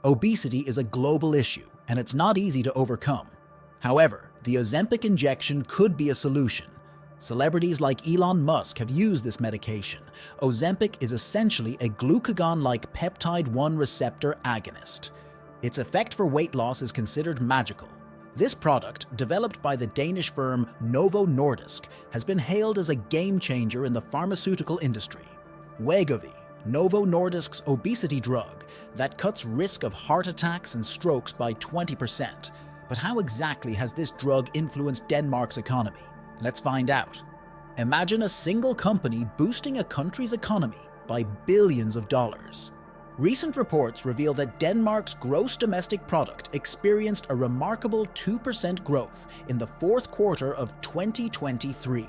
Obesity is a global issue, and it's not easy to overcome. However, the Ozempic injection could be a solution. Celebrities like Elon Musk have used this medication. Ozempic is essentially a glucagon-like peptide-1 receptor agonist. Its effect for weight loss is considered magical. This product, developed by the Danish firm Novo Nordisk, has been hailed as a game-changer in the pharmaceutical industry. Wegovy, Novo Nordisk's obesity drug that cuts risk of heart attacks and strokes by 20%. But how exactly has this drug influenced Denmark's economy? Let's find out. Imagine a single company boosting a country's economy by billions of dollars. Recent reports reveal that Denmark's gross domestic product experienced a remarkable 2% growth in the fourth quarter of 2023.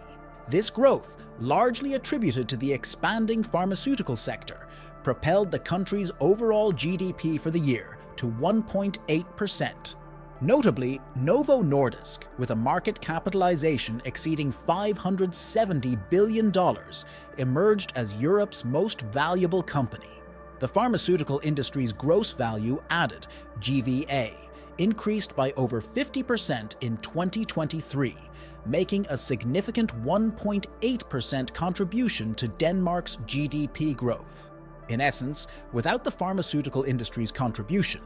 This growth, largely attributed to the expanding pharmaceutical sector, propelled the country's overall GDP for the year to 1.8%. Notably, Novo Nordisk, with a market capitalization exceeding $570 billion, emerged as Europe's most valuable company. The pharmaceutical industry's gross value added, GVA, increased by over 50% in 2023, making a significant 1.8% contribution to Denmark's GDP growth. In essence, without the pharmaceutical industry's contribution,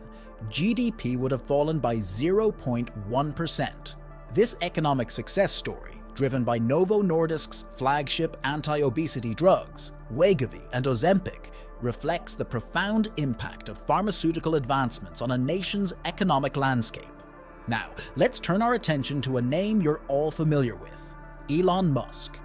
GDP would have fallen by 0.1%. This economic success story, driven by Novo Nordisk's flagship anti-obesity drugs, Wegovy and Ozempic, reflects the profound impact of pharmaceutical advancements on a nation's economic landscape. Now, let's turn our attention to a name you're all familiar with, Elon Musk.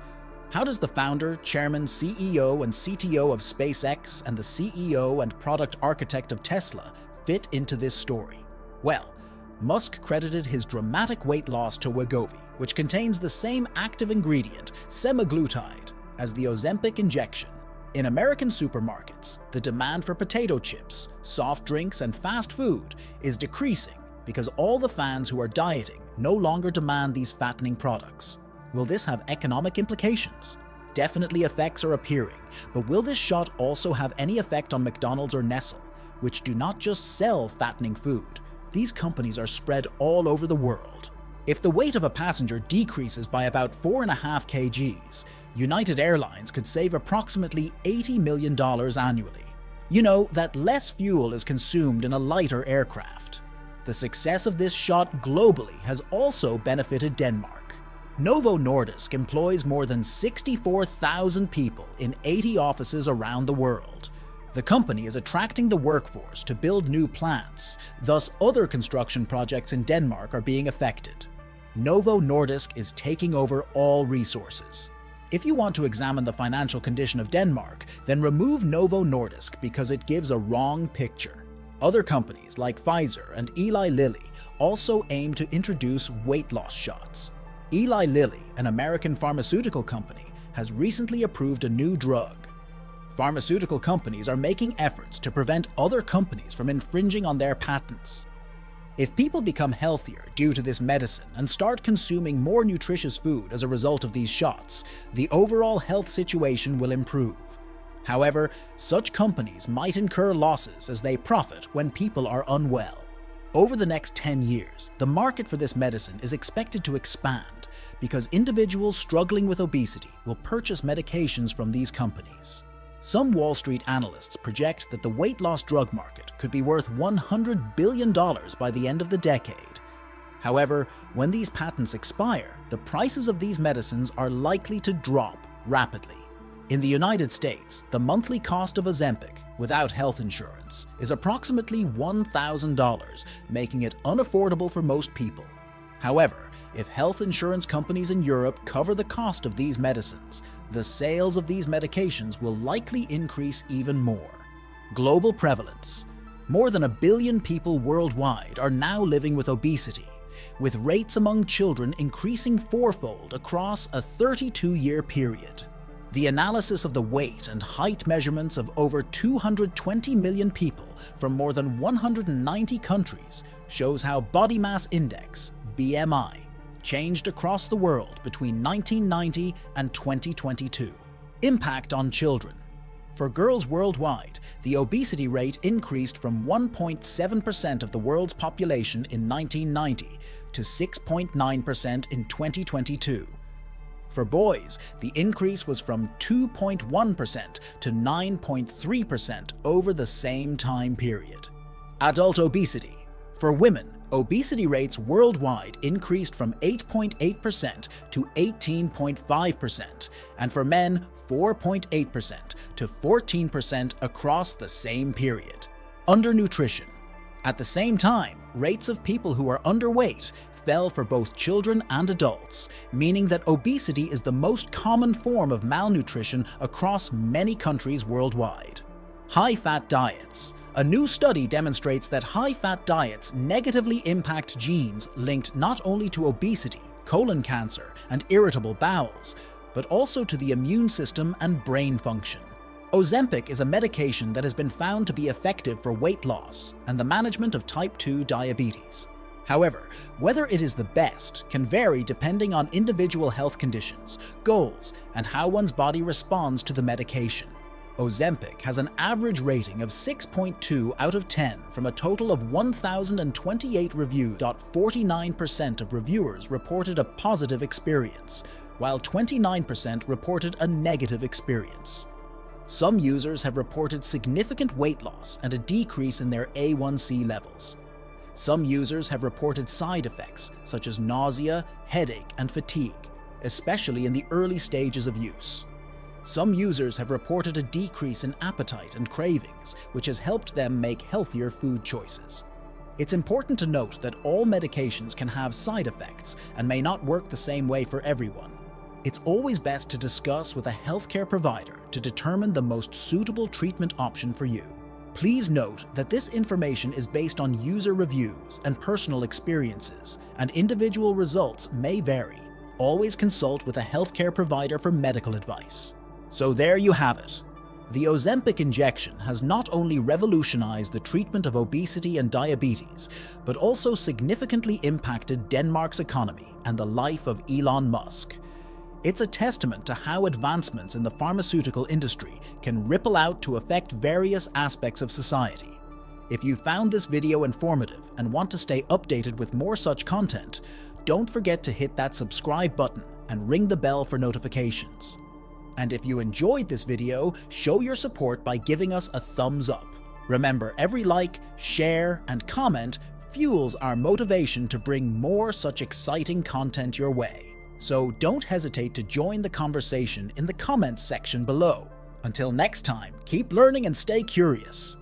How does the founder, chairman, CEO, and CTO of SpaceX and the CEO and product architect of Tesla fit into this story? Well, Musk credited his dramatic weight loss to Wegovy, which contains the same active ingredient, semaglutide, as the Ozempic injection. In American supermarkets, the demand for potato chips, soft drinks, and fast food is decreasing because all the fans who are dieting no longer demand these fattening products. Will this have economic implications? Definitely effects are appearing, but will this shot also have any effect on McDonald's or Nestle, which do not just sell fattening food? These companies are spread all over the world. If the weight of a passenger decreases by about 4.5 kgs, United Airlines could save approximately $80 million annually. You know that less fuel is consumed in a lighter aircraft. The success of this shot globally has also benefited Denmark. Novo Nordisk employs more than 64,000 people in 80 offices around the world. The company is attracting the workforce to build new plants, thus other construction projects in Denmark are being affected. Novo Nordisk is taking over all resources. If you want to examine the financial condition of Denmark, then remove Novo Nordisk because it gives a wrong picture. Other companies like Pfizer and Eli Lilly also aim to introduce weight loss shots. Eli Lilly, an American pharmaceutical company, has recently approved a new drug. Pharmaceutical companies are making efforts to prevent other companies from infringing on their patents. If people become healthier due to this medicine and start consuming more nutritious food as a result of these shots, the overall health situation will improve. However, such companies might incur losses as they profit when people are unwell. Over the next 10 years, the market for this medicine is expected to expand because individuals struggling with obesity will purchase medications from these companies. Some Wall Street analysts project that the weight loss drug market could be worth $100 billion by the end of the decade. However, when these patents expire, the prices of these medicines are likely to drop rapidly. In the United States, the monthly cost of Ozempic, without health insurance, is approximately $1,000, making it unaffordable for most people. However, if health insurance companies in Europe cover the cost of these medicines, the sales of these medications will likely increase even more. Global prevalence. More than 1 billion people worldwide are now living with obesity, with rates among children increasing fourfold across a 32-year period. The analysis of the weight and height measurements of over 220 million people from more than 190 countries shows how body mass index, BMI, changed across the world between 1990 and 2022. Impact on children. For girls worldwide, the obesity rate increased from 1.7% of the world's population in 1990 to 6.9% in 2022. For boys, the increase was from 2.1% to 9.3% over the same time period. Adult obesity. For women, obesity rates worldwide increased from 8.8% to 18.5%, and for men, 4.8% to 14% across the same period. Undernutrition. At the same time, rates of people who are underweight fell for both children and adults, meaning that obesity is the most common form of malnutrition across many countries worldwide. High-fat diets. A new study demonstrates that high-fat diets negatively impact genes linked not only to obesity, colon cancer, and irritable bowels, but also to the immune system and brain function. Ozempic is a medication that has been found to be effective for weight loss and the management of type 2 diabetes. However, whether it is the best can vary depending on individual health conditions, goals, and how one's body responds to the medication. Ozempic has an average rating of 6.2 out of 10 from a total of 1,028 reviews. 49% of reviewers reported a positive experience, while 29% reported a negative experience. Some users have reported significant weight loss and a decrease in their A1C levels. Some users have reported side effects such as nausea, headache, and fatigue, especially in the early stages of use. Some users have reported a decrease in appetite and cravings, which has helped them make healthier food choices. It's important to note that all medications can have side effects and may not work the same way for everyone. It's always best to discuss with a healthcare provider to determine the most suitable treatment option for you. Please note that this information is based on user reviews and personal experiences, and individual results may vary. Always consult with a healthcare provider for medical advice. So there you have it. The Ozempic injection has not only revolutionized the treatment of obesity and diabetes, but also significantly impacted Denmark's economy and the life of Elon Musk. It's a testament to how advancements in the pharmaceutical industry can ripple out to affect various aspects of society. If you found this video informative and want to stay updated with more such content, don't forget to hit that subscribe button and ring the bell for notifications. And if you enjoyed this video, show your support by giving us a thumbs up. Remember, every like, share, and comment fuels our motivation to bring more such exciting content your way. So don't hesitate to join the conversation in the comments section below. Until next time, keep learning and stay curious.